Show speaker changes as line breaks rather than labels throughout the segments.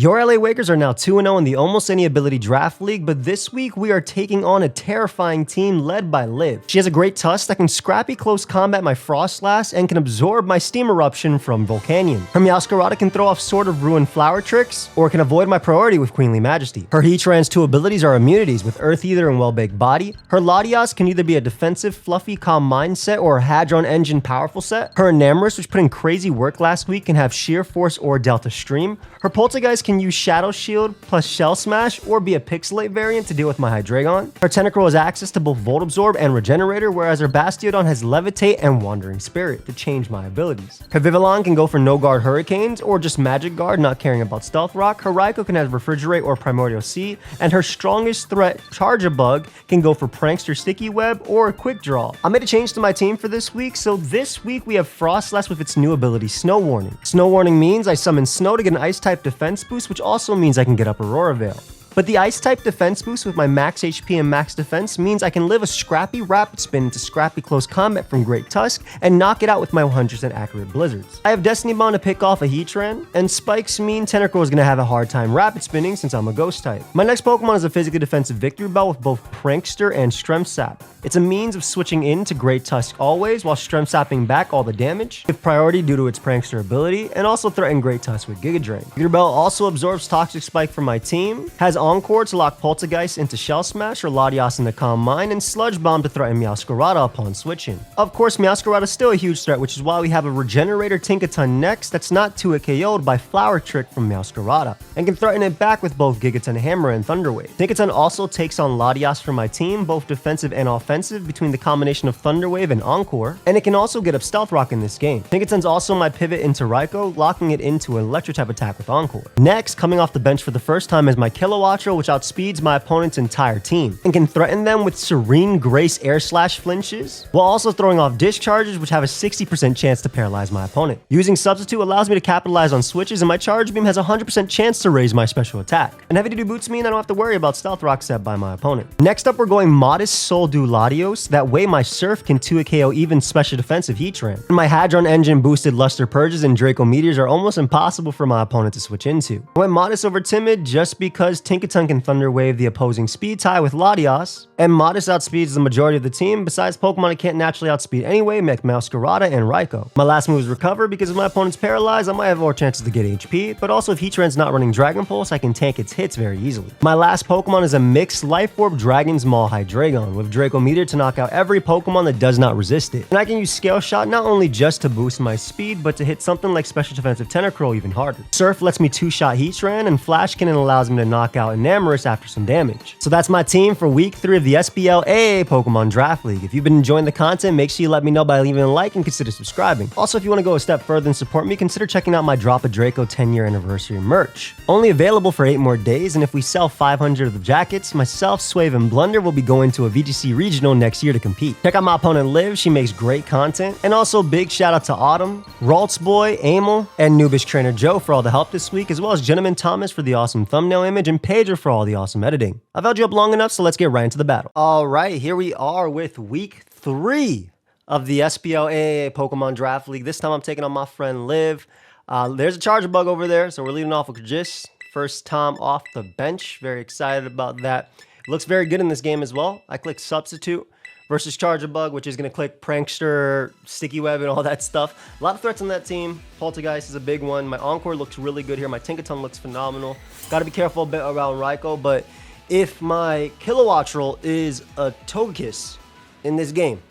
Your LA Wakers are now 2-0 in the Almost Any Ability Draft League, but this week we are taking on a terrifying team led by Liv. She has a great tusk that can scrappy close combat my Frostlass and can absorb my Steam Eruption from Volcanion. Her Meowscarada can throw off Sword of Ruin flower tricks, or can avoid my priority with Queenly Majesty. Her Heatran's 2 abilities are immunities with Earth Ether and Well-Baked Body. Her Latias can either be a defensive, fluffy, calm mindset or a Hadron Engine powerful set. Her Enamorus, which put in crazy work last week, can have Sheer Force or Delta Stream. Her Poltergeist can use Shadow Shield plus Shell Smash or be a Pixelate variant to deal with my Hydreigon. Her Tentacruel has access to both Volt Absorb and Regenerator, whereas her Bastiodon has Levitate and Wandering Spirit to change my abilities. Her Vivillon can go for No Guard Hurricanes or just Magic Guard, not caring about Stealth Rock. Her Raikou can have Refrigerate or Primordial Sea, and her strongest threat, Charge-a-Bug, can go for Prankster Sticky Web or Quick Draw. I made a change to my team for this week, so this week we have Frostlass with its new ability, Snow Warning. Snow Warning means I summon Snow to get an Ice-type defense boost, which also means I can get up Aurora Veil. But the Ice-type defense boost with my max HP and max defense means I can live a scrappy Rapid Spin into scrappy close combat from Great Tusk and knock it out with my 100% accurate Blizzards. I have Destiny Bond to pick off a Heatran, and Spikes mean Tentacruel is going to have a hard time Rapid Spinning since I'm a Ghost type. My next Pokemon is a physically defensive Victory Bell with both Prankster and Strength Sap. It's a means of switching into Great Tusk always while Strength Sapping back all the damage, give priority due to its Prankster ability, and also threaten Great Tusk with Giga Drain. Victory Bell also absorbs Toxic Spike from my team, has Encore to lock Poltergeist into Shell Smash or Latias into Calm Mind, and Sludge Bomb to threaten Meowscarada upon switching. Of course, Meowscarada is still a huge threat, which is why we have a Regenerator Tinkaton next that's not 2-hit KO'd by Flower Trick from Meowscarada, and can threaten it back with both Gigaton Hammer and Thunder Wave. Tinkaton also takes on Latias for my team, both defensive and offensive between the combination of Thunder Wave and Encore, and it can also get up Stealth Rock in this game. Tinkaton's also my pivot into Raikou, locking it into an Electric type attack with Encore. Next, coming off the bench for the first time is my Kilowattrel, which outspeeds my opponent's entire team and can threaten them with Serene Grace Air Slash flinches, while also throwing off Disc Charges, which have a 60% chance to paralyze my opponent. Using Substitute allows me to capitalize on switches, and my Charge Beam has a 100% chance to raise my special attack. And Heavy Duty Boots mean I don't have to worry about Stealth Rock set by my opponent. Next up, we're going Modest Soul Dew Latios. That way my Surf can 2-hit KO even special defensive Heatran. And my Hadron Engine boosted Luster Purges and Draco Meteors are almost impossible for my opponent to switch into. I went Modest over Timid just because Tinkaton can Thunder Wave the opposing speed tie with Latias, and Modest outspeeds the majority of the team besides Pokemon I can't naturally outspeed anyway, Meowscarada and Raikou. My last move is Recover because if my opponent's paralyzed, I might have more chances to get HP, but also if Heatran's not running Dragon Pulse, I can tank its hits very easily. My last Pokemon is a mixed Life Orb Dragon's Maw Hydreigon with Draco Meteor to knock out every Pokemon that does not resist it. And I can use Scale Shot not only just to boost my speed, but to hit something like Special Defensive Tentacruel even harder. Surf lets me 2-shot Heatran, and Flash Cannon allows me to knock out Enamorus after some damage. So that's my team for week 3 of the SPL Pokemon Draft League. If you've been enjoying the content, make sure you let me know by leaving a like and consider subscribing. Also, if you want to go a step further and support me, consider checking out my Drop a Draco 10-year anniversary merch. Only available for 8 more days, and if we sell 500 of the jackets, myself, Swave, and Blunder will be going to a VGC Regional next year to compete. Check out my opponent Liv, she makes great content. And also big shout out to Autumn, Raltz Boy, Amel, and Noobish Trainer Joe for all the help this week, as well as Gentleman Thomas for the awesome thumbnail image, and Pedro for all the awesome editing. I've held you up long enough, so let's get right into the battle. Alright, here we are with week 3 of the SPL Pokemon Draft League. This time I'm taking on my friend Liv. There's a Charge-a-Bug over there, so we're leading off with Kajis. First time off the bench. Very excited about that. It looks very good in this game as well. I click Substitute versus Charge-a-Bug, which is going to click Prankster, Sticky Web, and all that stuff. A lot of threats on that team. Poltergeist is a big one. My Encore looks really good here. My Tinkaton looks phenomenal. Got to be careful a bit around Raikou, but if my Kilowattrel is a Togekiss in this game,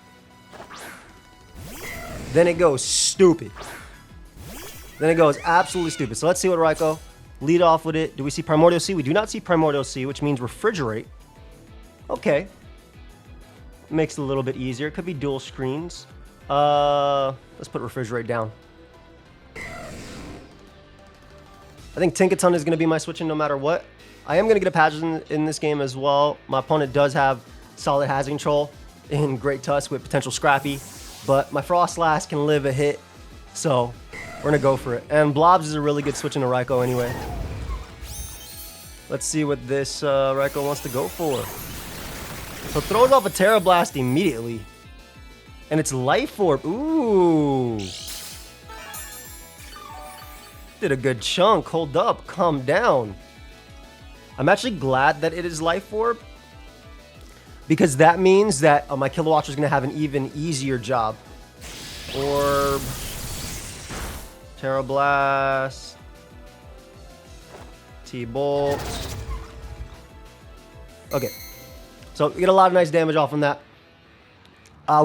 then it goes stupid. Then it goes absolutely stupid. So let's see what Raikou. Lead off with it. Do we see Primordial Sea? We do not see Primordial Sea, which means Refrigerate. Okay. Makes it a little bit easier. Could be dual screens. Let's put Refrigerate down. I think Tinkaton is going to be my switch in no matter what. I am going to get a patch in this game as well. My opponent does have solid Hazard Control in Great Tusk with potential Scrappy, but my Frostlass can live a hit, so we're going to go for it. And Blobs is a really good switch into Raikou anyway. Let's see what this Raikou wants to go for. So throws off a Terra Blast immediately. And it's Life Orb. Ooh. did a good chunk. Hold up. Calm down. I'm actually glad that it is Life Orb, because that means that my Kilowatcher is going to have an even easier job. Orb. Terra Blast. T-Bolt. Okay. So we get a lot of nice damage off from that.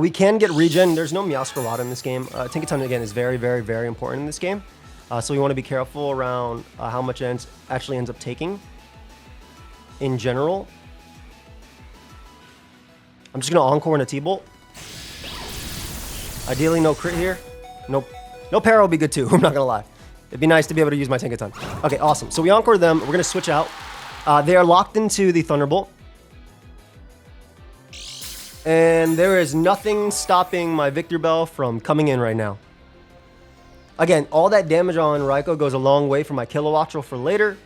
We can get regen. There's no Meowscarada in this game. Tinkaton, again, is very, very, very important in this game. So we want to be careful around how much it actually ends up taking in general. I'm just going to Encore in a T-Bolt. Ideally, no crit here. Nope. No para would be good too, I'm not going to lie. It'd be nice to be able to use my Tinkaton. Okay, awesome. So we Encore them. We're going to switch out. They are locked into the Thunderbolt. And there is nothing stopping my Victor Bell from coming in right now. Again, all that damage on Raikou goes a long way for my Kilowattrel for later.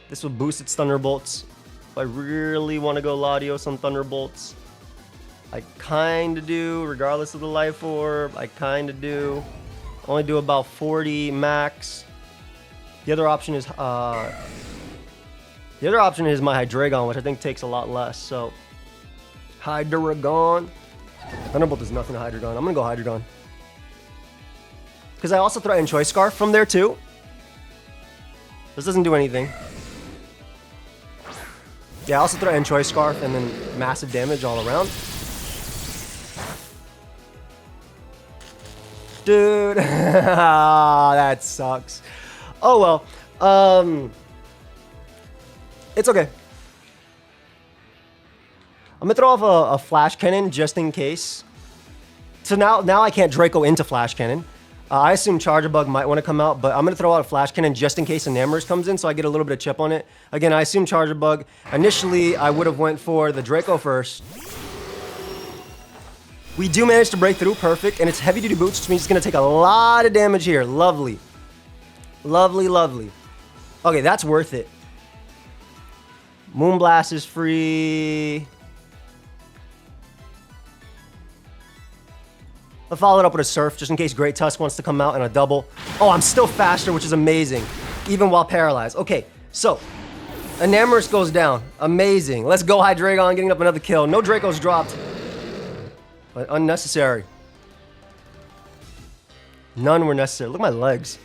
This will boost its Thunderbolts. If I really want to go Latios on Thunderbolts, I kind of do, regardless of the Life Orb. I kind of do. Only do about 40 max. The other option is my Hydreigon, which I think takes a lot less. So Hydreigon. Thunderbolt is nothing to Hydreigon. I'm gonna go Hydreigon. Because I also threaten Choice Scarf from there too. This doesn't do anything. Yeah, I also threaten Choice Scarf and then massive damage all around. Dude, that sucks. Oh well, it's okay. I'm gonna throw off a Flash Cannon just in case. So now I can't Draco into Flash Cannon. I assume Charger Bug might want to come out, but I'm gonna throw out a Flash Cannon just in case Enamorus comes in, so I get a little bit of chip on it. Again, I assume Charger Bug. Initially, I would have went for the Draco first. We do manage to break through, perfect, and it's heavy duty boots, which means it's gonna take a lot of damage here. Lovely. Lovely, lovely. Okay, that's worth it. Moonblast is free. I'll follow it up with a Surf, just in case Great Tusk wants to come out in a double. Oh, I'm still faster, which is amazing, even while paralyzed. Okay, so Enamorus goes down. Amazing. Let's go, Hydreigon, getting up another kill. No Dracos dropped. But unnecessary. None were necessary. Look at my legs.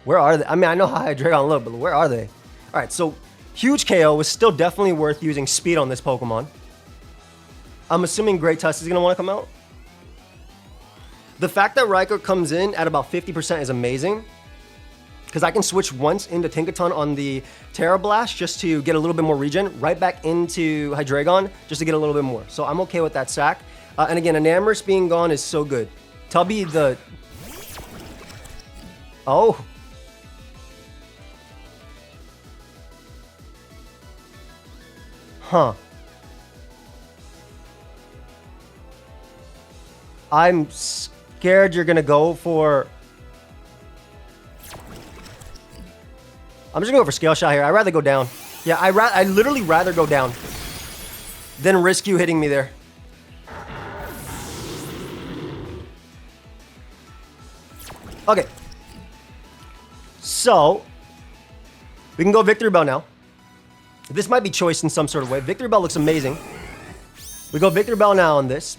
Where are they? I mean, I know how Hydreigon look, but where are they? All right, so huge KO was still definitely worth using speed on this Pokemon. I'm assuming Great Tusk is going to want to come out. The fact that Raikou comes in at about 50% is amazing, because I can switch once into Tinkaton on the Terra Blast just to get a little bit more regen, right back into Hydreigon just to get a little bit more. So I'm okay with that sack. And again, Enamorus being gone is so good. Tubby, the... Oh. Huh. I'm scared you're gonna go for... I'm just gonna go for Scale Shot here. I'd rather go down. Yeah, I'd literally rather go down than risk you hitting me there. Okay. So, we can go Victory Bell now. This might be choice in some sort of way. Victory Bell looks amazing. We go Victory Bell now on this.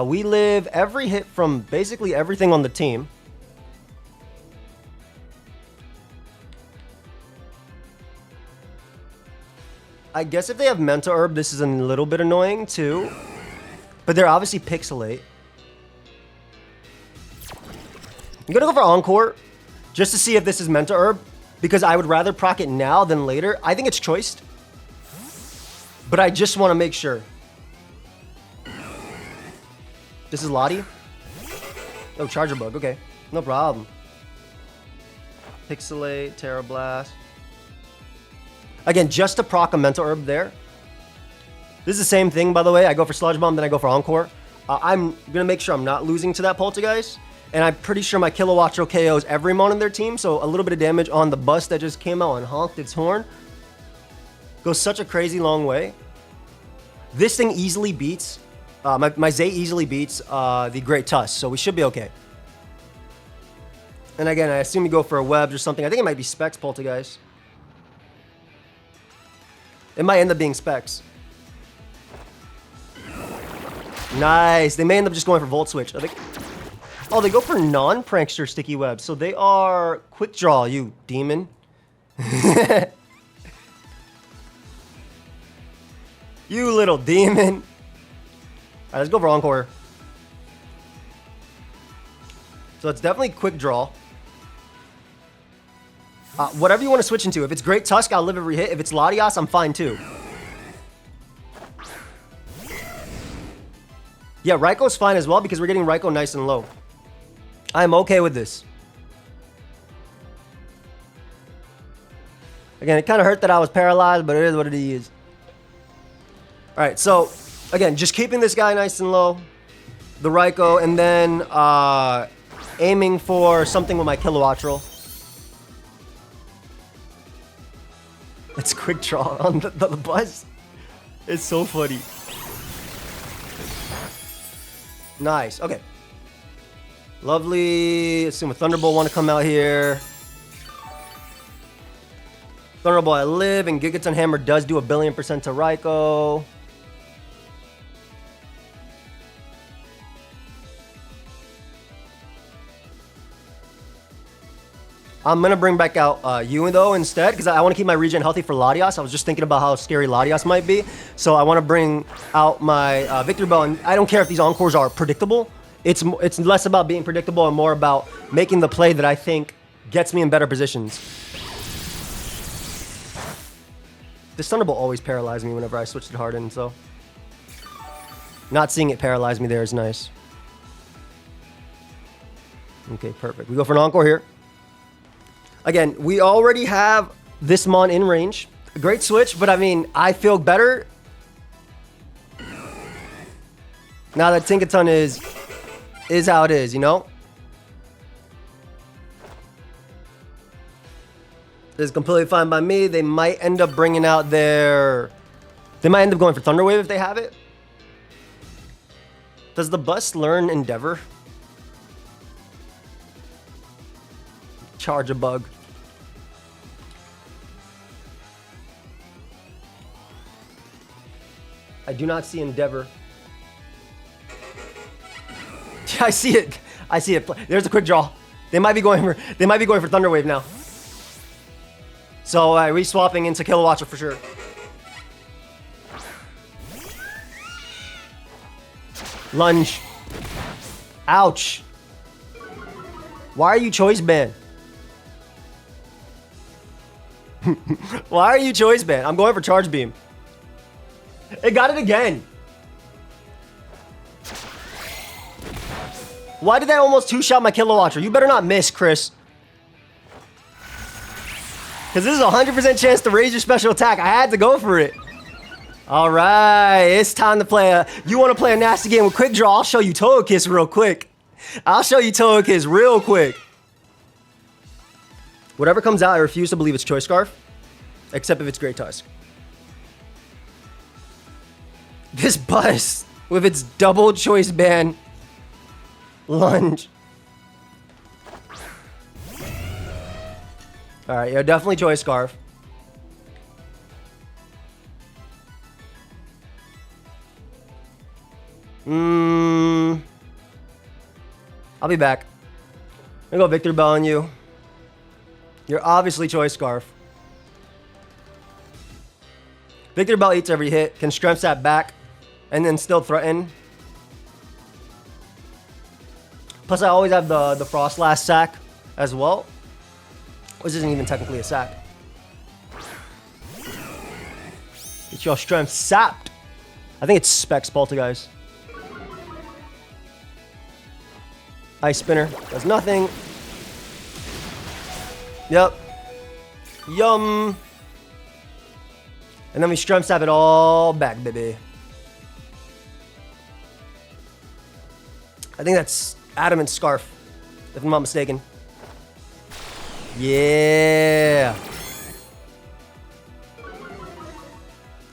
We live every hit from basically everything on the team. I guess if they have Mental Herb, this is a little bit annoying too. But they're obviously Pixelate. I'm gonna go for Encore just to see if this is Mental Herb, because I would rather proc it now than later. I think it's choiced, but I just want to make sure. This is Lottie. Oh, Charger Bug. Okay, no problem. Pixelate, Terra Blast. Again, just to proc a Mental Herb there. This is the same thing, by the way. I go for Sludge Bomb, then I go for Encore. I'm gonna make sure I'm not losing to that Poltergeist. And I'm pretty sure my Kilowattrel KOs every mon in their team, so a little bit of damage on the bus that just came out and honked its horn goes such a crazy long way. This thing easily beats, my Zay easily beats the Great Tusk, so we should be okay. And again, I assume you go for a webs or something. I think it might be specs, Poltergeist. It might end up being specs. Nice. They may end up just going for Volt Switch. Oh, they go for non-prankster sticky webs. So they are quick draw, you demon. You little demon. All right, let's go for Encore. So it's definitely quick draw. Whatever you want to switch into. If it's Great Tusk, I'll live every hit. If it's Latias, I'm fine too. Yeah, Raikou fine as well because we're getting Raikou nice and low. I'm okay with this. Again, it kind of hurt that I was paralyzed, but it is what it is. All right, so again, just keeping this guy nice and low. The Raikou, and then aiming for something with my Kilowattrel. It's quick draw on the bus. It's so funny. Nice. Okay. Lovely. Assume a Thunderbolt want to come out here. Thunderbolt, I live, and Gigaton Hammer does do 1,000,000,000% to Raikou. I'm going to bring back out Ewan, though, instead, because I want to keep my regen healthy for Latias. I was just thinking about how scary Latias might be. So I want to bring out my Victory Bell, and I don't care if these Encores are predictable. It's less about being predictable and more about making the play that I think gets me in better positions. This Thunderbolt always paralyzed me whenever I switched to Harden, so... Not seeing it paralyze me there is nice. Okay, perfect. We go for an Encore here. Again, we already have this Mon in range. A great switch, but I mean, I feel better now that Tinkaton is how it is, you know? This is completely fine by me. They might end up bringing out their... They might end up going for Thunder Wave if they have it. Does the bus learn Endeavor? Charge a bug. I do not see Endeavor. I see it. I see it. There's a quick draw. They might be going for Thunder Wave now. So re-swapping into Kilowattrel for sure. Lunge. Ouch. Why are you choice banned? Why are you choice banned? I'm going for Charge Beam. It got it again. Why did that almost two-shot my Kilowattrel? You better not miss, Chris. Because this is a 100% chance to raise your special attack. I had to go for it. All right, it's time to play you want to play a nasty game with Quick Draw? I'll show you Togekiss real quick. I'll show you Togekiss real quick. Whatever comes out, I refuse to believe it's Choice Scarf. Except if it's Great Tusk. This bus with its double choice ban. Lunge. Alright, yeah, definitely Choice Scarf. I'll be back. I'm gonna go Victory Bell on you. You're obviously Choice Scarf. Victory Bell eats every hit, can Strength Sap back, and then still threaten. Plus, I always have the Frost Last sack as well. Which isn't even technically a sack. Get your Strength sapped. I think it's Specs Poltergeist. Ice Spinner does nothing. Yep. Yum. And then we Strength Sap it all back, baby. I think that's Adamant Scarf, if I'm not mistaken. Yeah.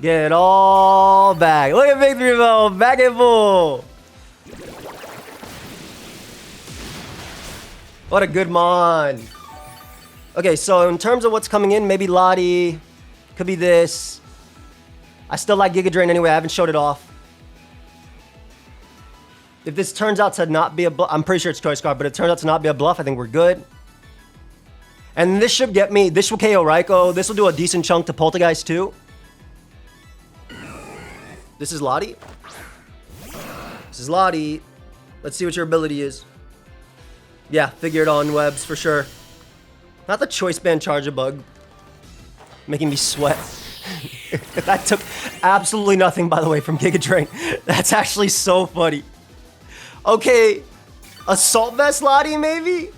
Get it all back. Look at Victory Bell, back and full. What a good mon. Okay, so in terms of what's coming in, maybe Lottie. Could be this. I still like Giga Drain anyway. I haven't showed it off. If this turns out to not be a bluff, I'm pretty sure it's Choice Card, but it turns out to not be a bluff, I think we're good. And this should get me, this will KO Raikou. This will do a decent chunk to Poltergeist too. This is Lottie. This is Lottie. Let's see what your ability is. Yeah, figured on webs for sure. Not the Choice Band Charger Bug. Making me sweat. That took absolutely nothing, by the way, from Giga Drain. That's actually so funny. Okay, Assault Vest Lottie, maybe?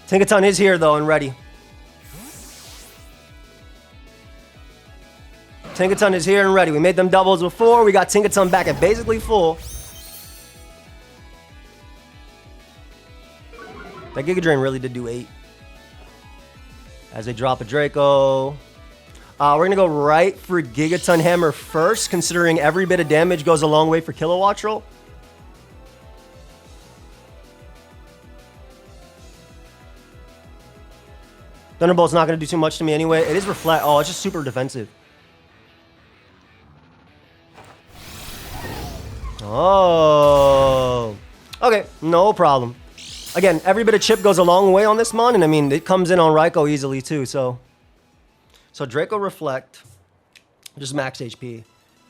Tinkaton is here, though, and ready. Tinkaton is here and ready. We made them doubles before. We got Tinkaton back at basically full. That Giga Drain really did do 8. As they drop a Draco. We're going to go right for Gigaton Hammer first, considering every bit of damage goes a long way for Kilowatt Roll. Thunderbolt's not going to do too much to me anyway. It is Reflect. Oh, it's just super defensive. Oh. Okay, no problem. Again, every bit of chip goes a long way on this mon, and I mean, it comes in on Raikou easily too, so Draco Reflect, just max HP.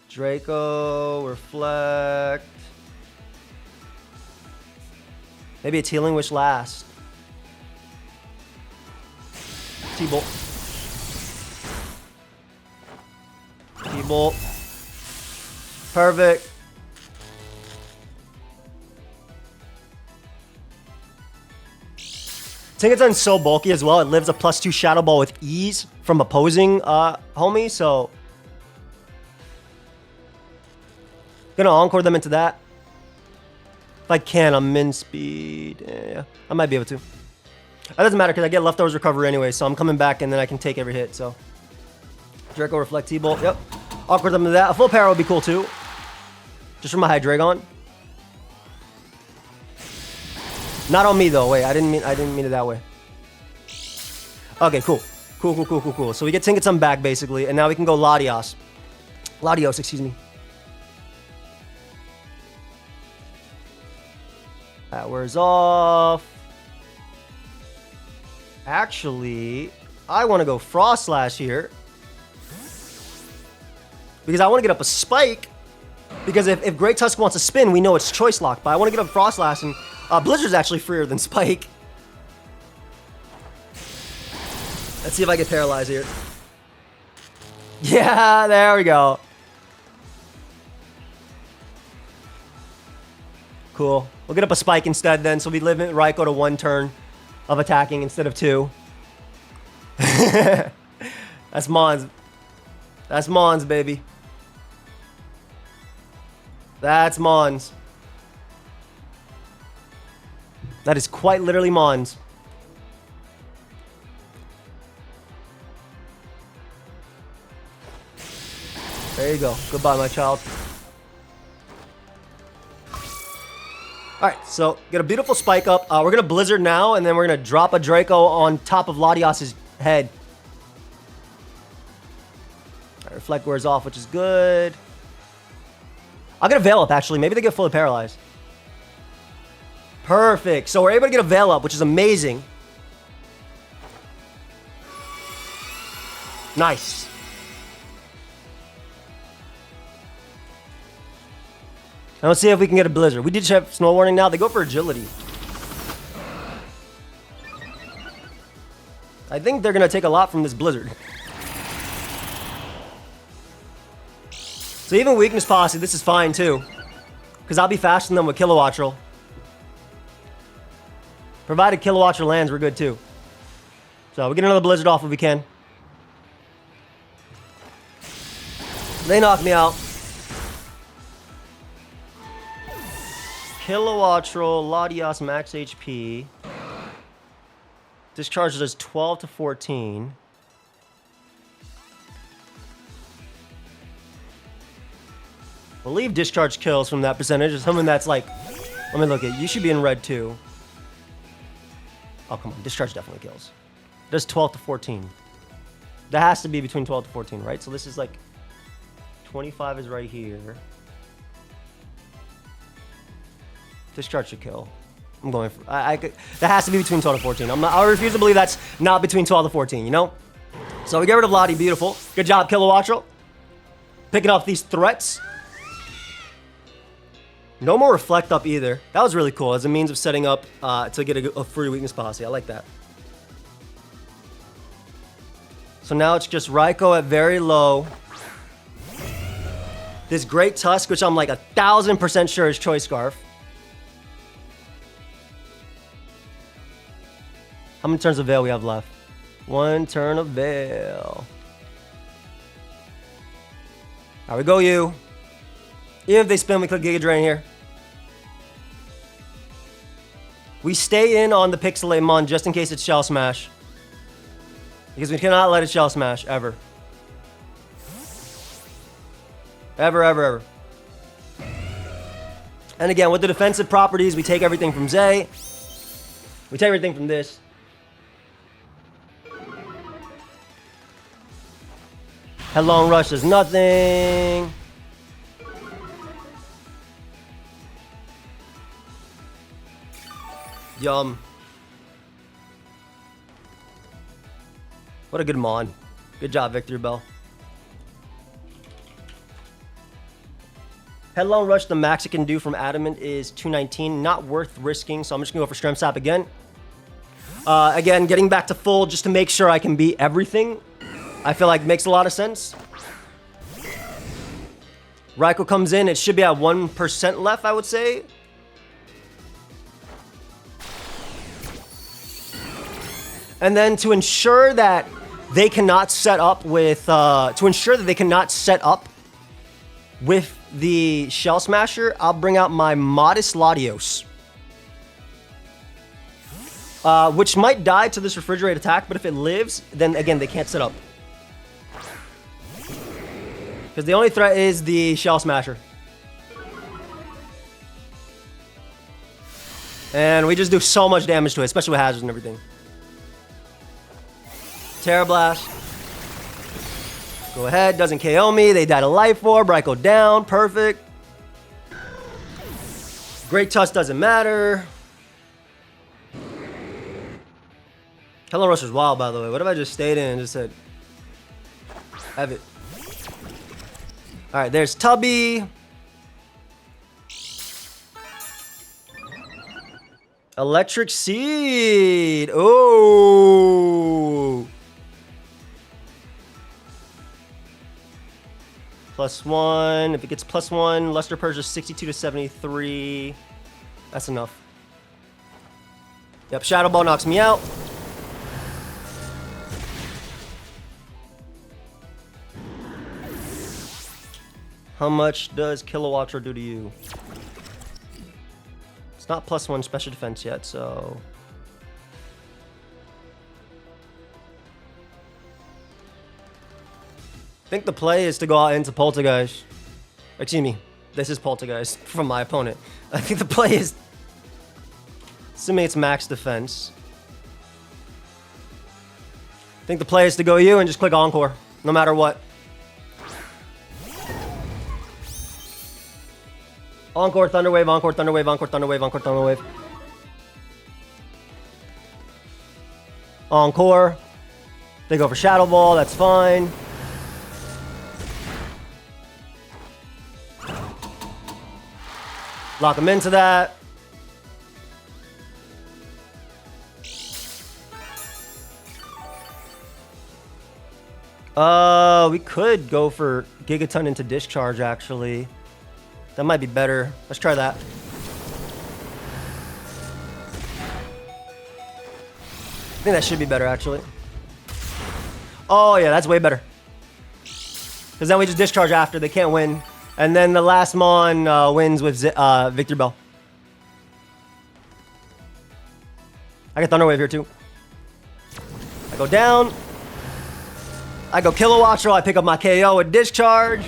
Draco Reflect. Maybe it's Healing Wish last. T-Bolt. T-Bolt. Perfect. Tinkaton's so bulky as well. It lives a +2 Shadow Ball with ease from opposing homie, so gonna Encore them into that. If I can, I'm min speed. Yeah, I might be able to. That doesn't matter because I get Leftovers Recovery anyway, so I'm coming back and then I can take every hit, so. Draco Reflect T-Bolt, yep. Encore them into that. A full power would be cool too. Just for my Hydreigon. Not on me though. Wait, I didn't mean it that way. Okay, cool. Cool. So we get Tinkaton back basically, and now we can go Latios. Latios, excuse me. That wears off. Actually, I want to go Frost Slash here. Because I want to get up a Spike. Because if Great Tusk wants to spin, we know it's Choice Lock. But I want to get up Frost Slash, and Blizzard's actually freer than Spike. Let's see if I get paralyzed here. Yeah, there we go. Cool. We'll get up a Spike instead then, so we limit Raikou to 1 turn of attacking instead of 2. That's Mons. That's Mons, baby. That's Mons. That is quite literally Mons. There you go. Goodbye, my child. Alright, so get a beautiful Spike up. We're going to Blizzard now, and then we're going to drop a Draco on top of Latios' head. Right, Reflect wears off, which is good. I'll get a Veil up, actually. Maybe they get fully paralyzed. Perfect. So we're able to get a Veil up, which is amazing. Nice. Now let's see if we can get a Blizzard. We did have Snow Warning now. They go for Agility. I think they're going to take a lot from this Blizzard. So even Weakness Posse, this is fine too. Because I'll be faster than them with Kilowatt Roll. Provided Kilowatt Roll lands, we're good too. So we get another Blizzard off if we can. They knock me out. Kilowatt Roll, Latios max HP. Discharge does 12 to 14. believe discharge kills from that percentage is something that's like, let me look at, you should be in red too. Oh, come on, discharge definitely kills. It does 12 to 14. That has to be between 12 to 14, right? So this is like, 25 is right here. Discharge should kill. I'm going for, that has to be between 12 to 14. I refuse to believe that's not between 12 to 14, you know? So we get rid of Lottie, beautiful. Good job, Kilowattrel. Picking off these threats. No more Reflect Up either. That was really cool as a means of setting up to get a free weakness policy. I like that. So now it's just Raikou at very low. This Great Tusk, which I'm like 1000% sure is Choice Scarf. How many turns of Veil we have left? 1 turn of Veil. There we go, you. Even if they spin, we click Giga Drain here. We stay in on the Pixelate Mon just in case it's Shell Smash. Because we cannot let it Shell Smash, ever. Ever, ever, ever. And again, with the defensive properties, we take everything from Zay. We take everything from this. Headlong Rush does nothing. Yum. What a good Mon. Good job, Victory Bell. Headlong Rush, the max it can do from Adamant is 219. Not worth risking, so I'm just going to go for Strength Sap again. Again, getting back to full just to make sure I can beat everything. I feel like makes a lot of sense. Raikou comes in. It should be at 1% left, I would say. And then to ensure that they cannot set up with... with the Shell Smasher, I'll bring out my Modest Latios. Which might die to this Refrigerate attack, but if it lives, then again, they can't set up. Because the only threat is the Shell Smasher. And we just do so much damage to it, especially with hazards and everything. Terra Blast. Go ahead, doesn't KO me. They die to Life Orb. Raikou down, perfect. Great Tusk doesn't matter. Hello Rush is wild, by the way. What if I just stayed in and just said, have it? Alright, there's Tubby. Electric Seed. Oh. +1. If it gets +1, Luster Purge is 62 to 73. That's enough. Yep, Shadow Ball knocks me out. How much does Kilowattrel do to you? It's not +1 special defense yet, so... I think the play is to go out into Poltergeist. Excuse me, this is Poltergeist from my opponent. I think the play is... Assuming it's max defense. I think the play is to go you and just click Encore, no matter what. Encore, Thunderwave, Encore, Thunderwave, Encore, Thunderwave, Encore, Thunderwave. Encore. They go for Shadow Ball, that's fine. Lock them into that. We could go for Gigaton into Discharge, actually. That might be better. Let's try that. I think that should be better, actually. Oh, yeah, that's way better. Because then we just discharge after. They can't win. And then the last Mon wins with Victor Bell. I got Thunderwave here, too. I go down. I go Kilowattrel. I pick up my KO with Discharge.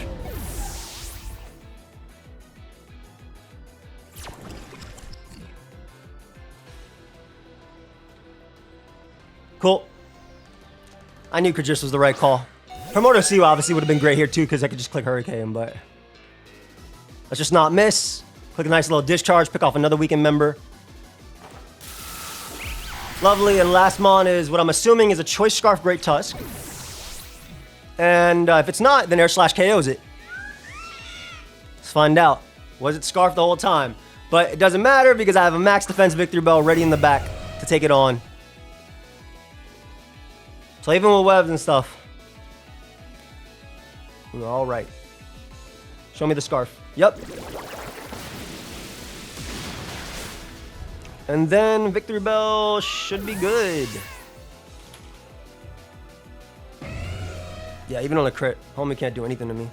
Cool. I knew Kajis was the right call. Promoter C obviously would have been great here too, because I could just click Hurricane, but let's just not miss. Click a nice little discharge, pick off another weekend member. Lovely, and last mon is what I'm assuming is a Choice Scarf Great Tusk. And if it's not, then Air Slash KOs it. Let's find out. Was it Scarf the whole time? But it doesn't matter because I have a max defense Victory Bell ready in the back to take it on. So even with webs and stuff, we're all right. Show me the scarf. Yep. And then Victory Bell should be good. Yeah, even on a crit, homie can't do anything to me.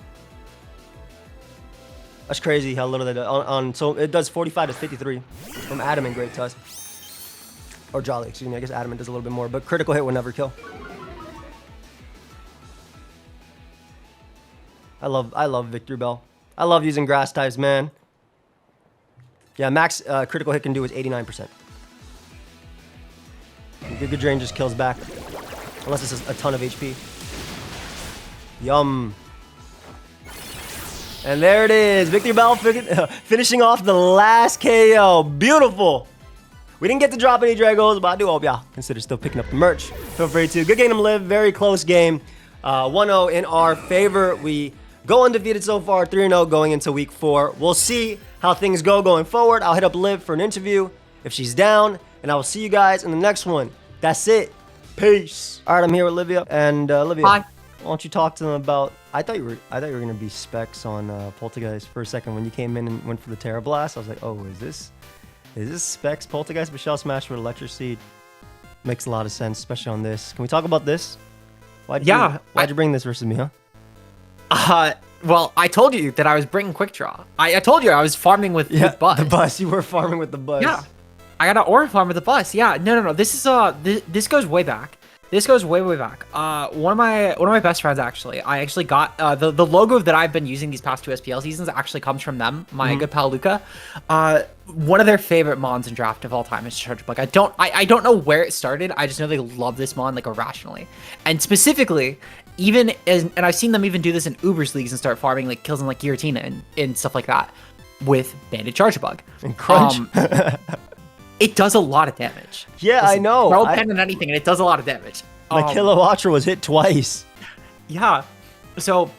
That's crazy how little that does. So it does 45 to 53 from Adamant Great Tusk. Or Jolly, excuse me. I guess Adamant does a little bit more, but critical hit would never kill. I love Victory Bell. I love using grass types, man. Yeah, max critical hit can do is 89%. Good Drain just kills back. Unless it's a ton of HP. Yum. And there it is. Victory Bell finishing off the last KO. Beautiful. We didn't get to drop any Dragos, but I do hope y'all consider still picking up the merch. Feel free to. Good game to live. Very close game. 1-0 in our favor. We go undefeated so far. 3-0 going into week 4. We'll see how things go going forward. I'll hit up Liv for an interview if she's down. And I will see you guys in the next one. That's it. Peace. All right, I'm here with Olivia. And Olivia,
hi.
Why don't you talk to them about? I thought you were gonna be specs on Poltergeist for a second when you came in and went for the Terra Blast. I was like, oh, is this specs Poltergeist Michelle Smash with Electric Seed? Makes a lot of sense, especially on this. Can we talk about this? Why'd you bring this versus me, huh?
Well, I told you that I was bringing Quick Draw. I told you I was farming with Bus.
The Bus. You were farming with the Bus.
Yeah, I got an Aura farm with the Bus. Yeah, no. This is this goes way back. This goes way back. One of my best friends actually. I actually got the logo that I've been using these past 2 SPL seasons actually comes from them. My good pal Luca. One of their favorite mons in draft of all time is Charge Bug. I don't know where it started. I just know they love this mon like irrationally, and specifically and I've seen them even do this in Ubers leagues and start farming like kills in like Giratina and stuff like that with Banded Charge Bug
and Crunch.
It does a lot of damage.
Yeah, I know.
Throw a pen in anything, and it does a lot of damage.
My Kilowattra was hit twice.
Yeah. So,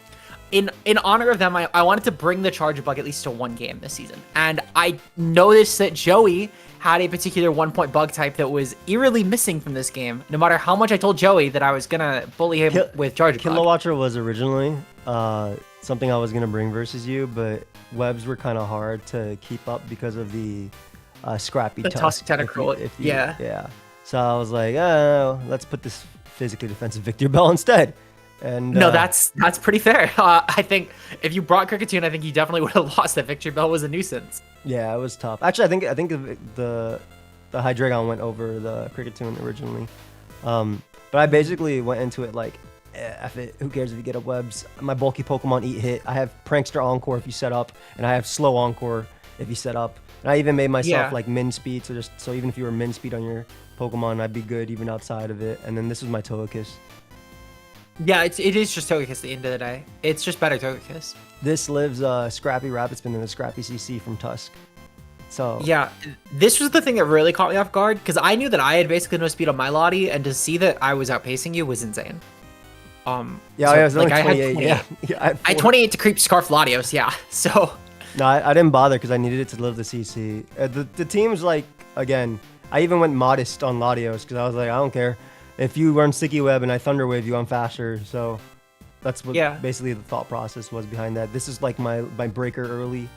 in honor of them, I wanted to bring the Charge Bug at least to 1 game this season. And I noticed that Joey had a particular 1-point bug type that was eerily missing from this game. No matter how much I told Joey that I was going to bully him with Charge Bug.
Kilowattra was originally something I was going to bring versus you, but webs were kind of hard to keep up because of the scrappy
tusk tentacle.
Yeah. So I was like, oh, let's put this physically defensive Victory Bell instead. And
no, that's pretty fair. I think if you brought Kricketune, I think you definitely would have lost. That Victory Bell was a nuisance.
Yeah, it was tough. Actually, I think the Hydreigon went over the Kricketune originally. But I basically went into it like, F it. Who cares if you get up webs? My bulky Pokemon eat hit. I have Prankster Encore if you set up, and I have Slow Encore if you set up. And I even made myself like min speed, so even if you were min speed on your Pokemon, I'd be good even outside of it. And then this was my Togekiss.
Yeah, it is just Togekiss at the end of the day. It's just better Togekiss.
This lives Scrappy Rabbit Spin and the Scrappy CC from Tusk. So
yeah, this was the thing that really caught me off guard because I knew that I had basically no speed on my Lottie, and to see that I was outpacing you was insane.
Yeah, so, I was like, only 28. Yeah,
I had 28 to creep Scarf Latios. Yeah, so.
No, I didn't bother because I needed it to live the CC. The team's like, again, I even went modest on Latios because I was like, I don't care. If you run Sticky Web and I Thunder Wave you, I'm faster. So that's what basically the thought process was behind that. This is like my breaker early.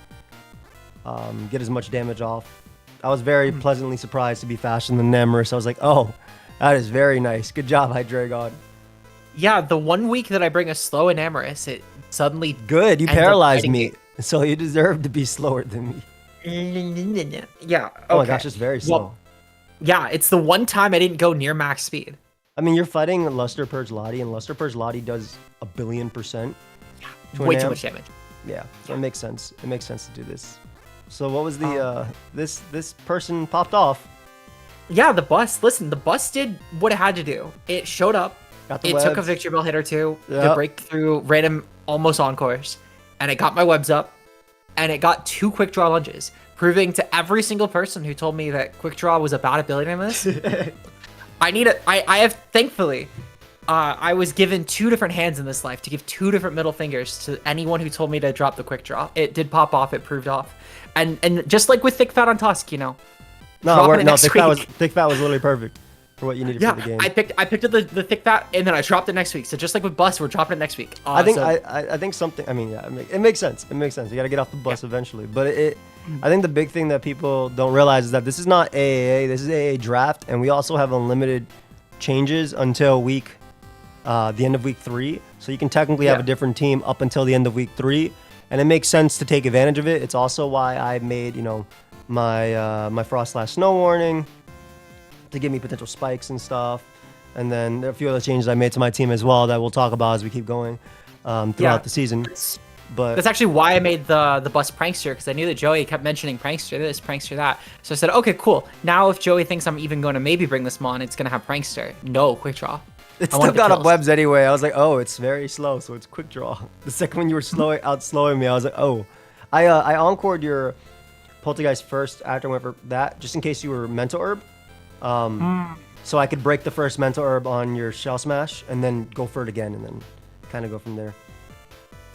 Get as much damage off. I was very pleasantly surprised to be faster than Namorous. I was like, oh, that is very nice. Good job, Hydreigon.
Yeah, the 1 week that I bring a slow Namorous, it suddenly
good. You paralyzed me. So you deserve to be slower than me.
Yeah. Okay.
Oh my gosh, it's very slow.
Well, yeah, it's the one time I didn't go near max speed.
I mean, you're fighting Luster Purge Lottie, and Luster Purge Lottie does 1,000,000,000%.
Way too much damage.
Yeah, so it makes sense. It makes sense to do this. So what was the this person popped off?
Yeah, the bus. Listen, the bus did what it had to do. It showed up.
Got the
It
webs.
took a Victory Bell hit or two to
Yep.
break through random almost encores, and it got my webs up, and it got 2 quick draw lunges, proving to every single person who told me that quick draw was a bad ability in this. I have thankfully, I was given 2 different hands in this life to give 2 different middle fingers to anyone who told me to drop the quick draw. It did pop off. It proved off, and just like with Thick Fat on Tusk, you know.
No,
next
Thick Fat
week.
was literally perfect for what you needed for the game.
I picked up the Thick Fat, and then I dropped it next week. So just like with Bus, we're dropping it next week.
I think something. I mean, yeah, it makes sense. It makes sense. You got to get off the bus eventually. But I think the big thing that people don't realize is that this is not AAA. This is AAA draft, and we also have unlimited changes until the end of week 3. So you can technically have a different team up until the end of week 3, and it makes sense to take advantage of it. It's also why I made my Frost / Snow warning to give me potential spikes and stuff. And then there are a few other changes I made to my team as well that we'll talk about as we keep going throughout the season. But
that's actually why I made the Bus Prankster, because I knew that Joey kept mentioning Prankster this, Prankster that. So I said, okay, cool. Now if Joey thinks I'm even going to maybe bring this mon, it's going to have Prankster. No, Quick Draw.
it still got up webs anyway. I was like, oh, it's very slow, so it's quick draw. The second when you were outslowing me, I was like, oh. I encored your Poltergeist first after I went for that, just in case you were Mental Herb. So I could break the first Mental Herb on your Shell Smash and then go for it again and then kind of go from there.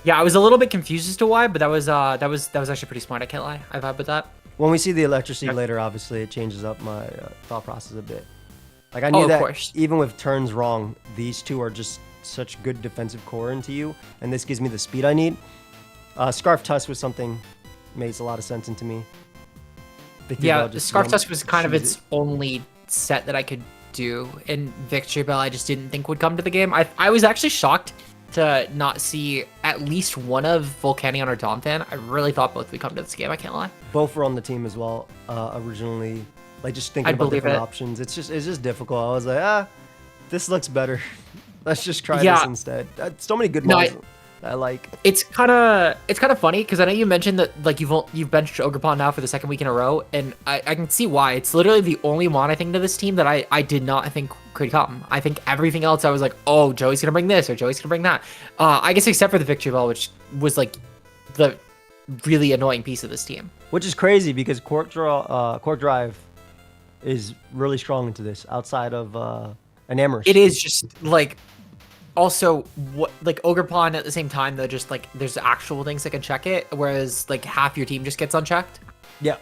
Yeah, I was a little bit confused as to why, but that was actually pretty smart. I can't lie. I vibe with that.
When we see the electricity later, obviously it changes up my thought process a bit. Like I knew that even with turns wrong, these 2 are just such good defensive core into you, and this gives me the speed I need. Scarf Tusk was something makes a lot of sense into me.
The Scarf Tusk was kind of its only set that I could do, and Victory Bell I just didn't think would come to the game. I was actually shocked to not see at least one of Volcanion or Donphan. I really thought both would come to this game, I can't lie.
Both were on the team as well, originally. Like just thinking about different options. It's just difficult. I was like, this looks better. Let's just try this instead. So many good ones I like.
It's kind of funny because I know you mentioned that like you've benched Ogerpon now for the 2nd week in a row, and I can see why. It's literally the only one I think to this team that I did not think could come. I think everything else I was like, oh, Joey's gonna bring this or Joey's gonna bring that. I guess except for the Victory Bell, which was like the really annoying piece of this team.
Which is crazy because Cork Drive is really strong into this outside of Enamorous.
It is just like. Also, what like Ogerpon at the same time though, just like there's actual things that can check it, whereas like half your team just gets unchecked.
Yeah.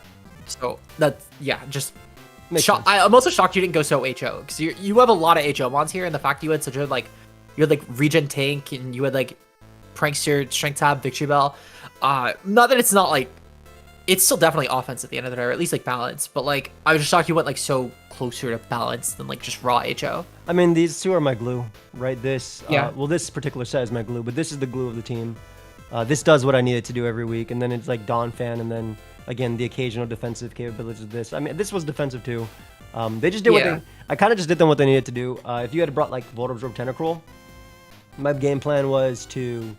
So that's just. I'm also shocked you didn't go so HO because you have a lot of HO mons here, and the fact you had such a you had Regen Tank and you had Prankster, Strength Tab, Victory Bell. Not that it's not it's still definitely offense at the end of the day, or at least balance. But I was just shocked you went so closer to balance than just raw HO.
I mean, these 2 are my glue, right? This this particular set is my glue, but this is the glue of the team. This does what I need it to do every week, and then it's Donphan, and then again the occasional defensive capabilities of this. I mean, this was defensive too. They just did what I kind of just did them what they needed to do. If you had brought Volt Absorb Tentacruel, my game plan was to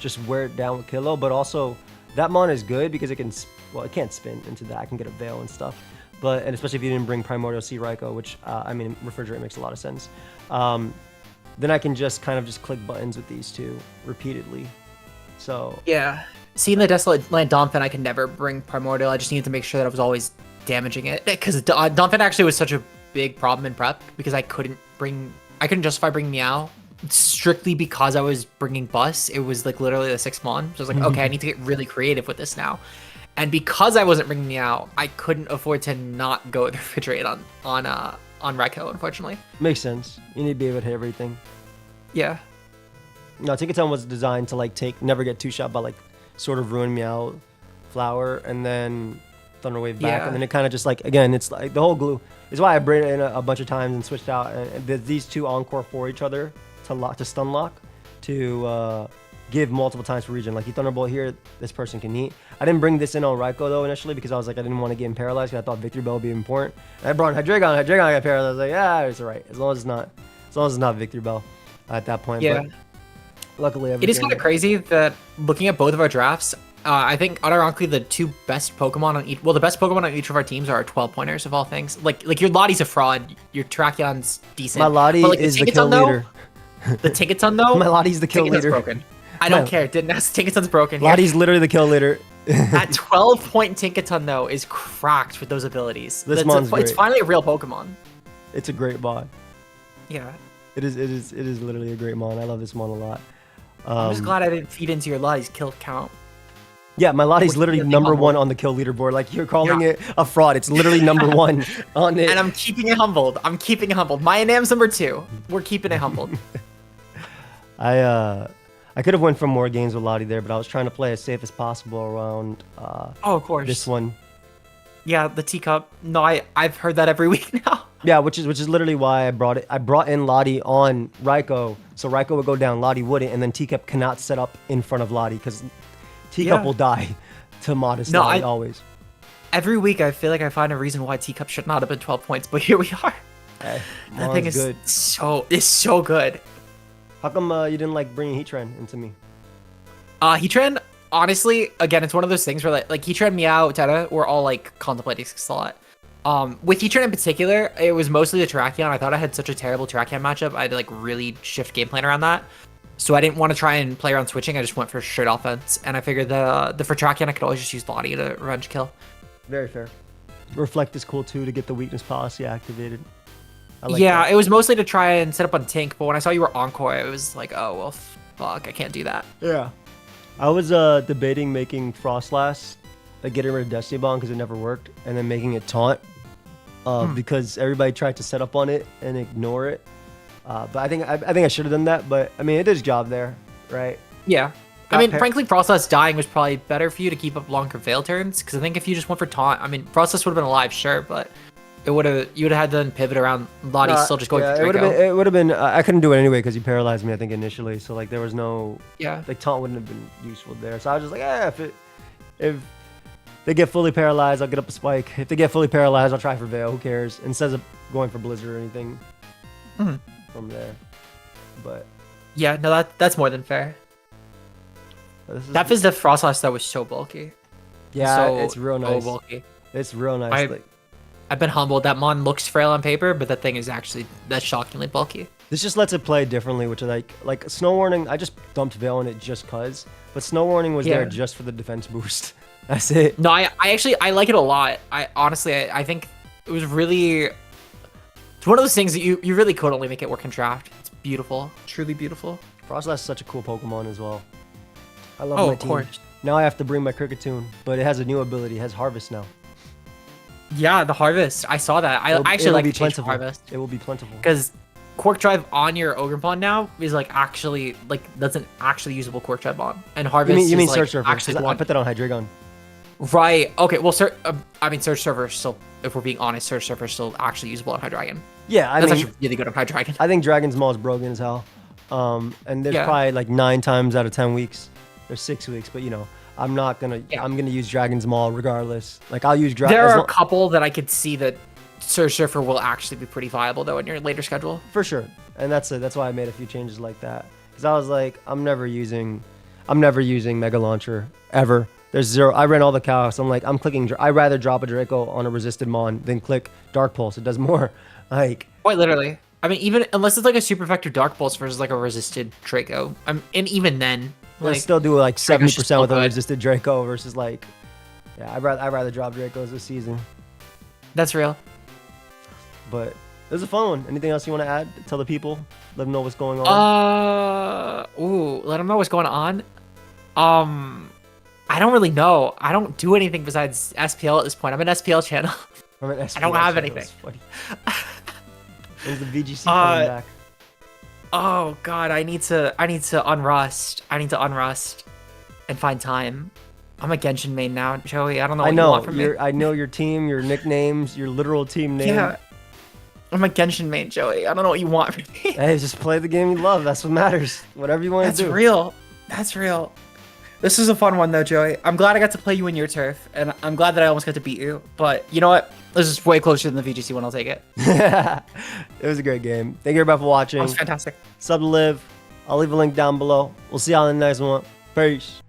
just wear it down with Kilo, but also that mon is good because it can. Well, it can't spin into that. I can get a Veil and stuff. And especially if you didn't bring Primordial Sea Raikou, which, I mean, Refrigerate makes a lot of sense. Then I can just kind of just click buttons with these 2 repeatedly. So...
Yeah. Seeing the Desolate Land Donphan, I could never bring Primordial. I just needed to make sure that I was always damaging it. Because Donphan actually was such a big problem in prep because I couldn't justify bringing Meow strictly because I was bringing Bus. It was literally the 6th mon. So I was like, okay, I need to get really creative with this now. And because I wasn't bringing Meow, I couldn't afford to not go with Refrigerate on Raikou, unfortunately.
Makes sense. You need to be able to hit everything.
Yeah.
No, Tinkaton was designed to never get 2-shot, but sort of ruin Meow Flower and then Thunder Wave back, and then it kind of just again, it's the whole glue. Is why I bring it in a bunch of times and switched out. And these 2 encore for each other to stun lock to give multiple times for region. You Thunderbolt here, this person can eat. I didn't bring this in on Raikou though initially because I was I didn't want to get him paralyzed because I thought Victory Bell would be important. And I brought Hydreigon got paralyzed. I was like, yeah, it's alright. As long as it's not Victory Bell at that point.
Yeah.
But luckily
it is kind of crazy that looking at both of our drafts, I think unironically the two best Pokemon on each. Well, the best Pokemon on each of our teams are our 12 pointers of all things. Like your Lottie's a fraud. Your Terrakyon's decent.
My Lottie
but, like,
is the kill leader.
The Tinkaton though.
My Lottie's the kill
Tinkaton's
leader.
broken. I don't care. Didn't ask. Tinkaton's broken.
Lottie's literally the kill leader.
That 12-point Tinkaton though is cracked with those abilities. It's finally a real Pokemon.
It's a great mod.
Yeah.
It is literally a great mod. I love this mod a lot.
I'm just glad I didn't feed into your Lottie's kill count.
Yeah, my Lottie's literally number one on the kill leaderboard. Like, you're calling it a fraud. It's literally number one on it.
And I'm keeping it humbled. My Nam's number 2. We're keeping it humbled.
I could have went for more games with Lottie there, but I was trying to play as safe as possible around
of course.
This one.
Yeah, the teacup. No, I've heard that every week now.
Yeah, which is literally why I brought it. I brought in Lottie on Raikou, so Raikou would go down, Lottie wouldn't, and then Teacup cannot set up in front of Lottie because Teacup will die to modest Lottie always.
Every week I feel like I find a reason why Teacup should not have been 12 points, but here we are.
Hey,
that thing is good. so good.
How come you didn't like bringing Heatran into me?
Heatran, honestly, again, it's one of those things where like Heatran, Meow, Teta, we're all like contemplating a lot. With Heatran in particular, it was mostly the Terrakion. I thought I had such a terrible Terrakion matchup. I had to like really shift game plan around that. So I didn't want to try and play around switching. I just went for straight offense. And I figured the for Terrakion, I could always just use Lottie to revenge kill.
Very fair. Reflect is cool too to get the weakness policy activated.
It was mostly to try and set up on Tink. But when I saw you were Encore, it was like, oh, well, fuck, I can't do that.
Yeah. I was debating making Frostlass, like getting rid of Destiny Bond because it never worked, and then making it Taunt because everybody tried to set up on it and ignore it. But I think I should have done that. But I mean, it did its job there, right?
Yeah. Frankly, Frostlass dying was probably better for you to keep up longer veil turns because I think if you just went for Taunt, I mean, Frostlass would have been alive, sure, but you would have had to then pivot around Lottie still just going for Draco.
It would have been. I couldn't do it anyway because you paralyzed me. I think initially, so like there was no. Yeah. Like Taunt wouldn't have been useful there. So I was just like, if they get fully paralyzed, I'll get up a spike. If they get fully paralyzed, I'll try for Veil. Who cares? Instead of going for Blizzard or anything from there. But
yeah, no, that's more than fair. That Fizz Frostlass though was so bulky.
Yeah, it's real nice.
So bulky.
It's real nice.
I've been humbled. That Mon looks frail on paper, but that thing is actually that's shockingly bulky.
This just lets it play differently, which is like Snow Warning. I just dumped Veil in it just cause, but Snow Warning was there just for the defense boost. That's it.
No, I like it a lot. I honestly think it was really. It's one of those things that you really could only make it work in draft. It's beautiful, truly beautiful.
Frostlass is such a cool Pokemon as well. I love my team. Of course. Now I have to bring my Kricketune, but it has a new ability. It has Harvest now.
Yeah, the Harvest. I saw that. I actually like the change for Harvest.
It will be plentiful.
Because Quark Drive on your Ogerpon now is like actually that's an actually usable Quark Drive on, and Harvest.
You mean
is
Search
like
Server?
Actually,
I put that on Hydreigon.
Right. Okay. Well, Search Server is still, if we're being honest, Search Server is still actually usable on Hydreigon.
Yeah,
that's actually really good on Hydreigon.
I think Dragon's Maul is broken as hell. And there's probably like 9 times out of 10 weeks, there's 6 weeks, but you know. I'm not gonna. Yeah. I'm gonna use Dragon's Maul regardless. Like I'll use Dragon.
There are a couple that I could see that Surge Surfer will actually be pretty viable though in your later schedule.
For sure, and that's why I made a few changes like that. Because I was like, I'm never using Mega Launcher ever. There's zero. I ran all the chaos. I'm like, I'm clicking. I'd rather drop a Draco on a resisted Mon than click Dark Pulse. It does more. Like
quite literally. I mean, even unless it's like a super effective Dark Pulse versus like a resisted Draco. And even then.
Like, I still do like 70% with a resisted Draco versus like, yeah, I'd rather drop Dracos this season.
That's real.
But it was a fun one. Anything else you want to add? Tell the people, let them know what's going on.
Let them know what's going on. I don't really know. I don't do anything besides SPL at this point. I'm an SPL channel. I don't have anything.
When's the VGC coming back?
Oh god, I need to unrust. I need to unrust and find time. I'm a Genshin main now, Joey. I don't know what you want from me.
I know your team, your nicknames, your literal team name.
Yeah. I'm a Genshin main, Joey. I don't know what you want from me.
Hey, just play the game you love. That's what matters. Whatever you want to do.
That's real. That's real. This is a fun one though, Joey. I'm glad I got to play you in your turf, and I'm glad that I almost got to beat you. But you know what? This is way closer than the VGC one. I'll take it.
It was a great game. Thank you everybody for watching.
That was fantastic.
Sub to Live. I'll leave a link down below. We'll see you on the next one. Peace.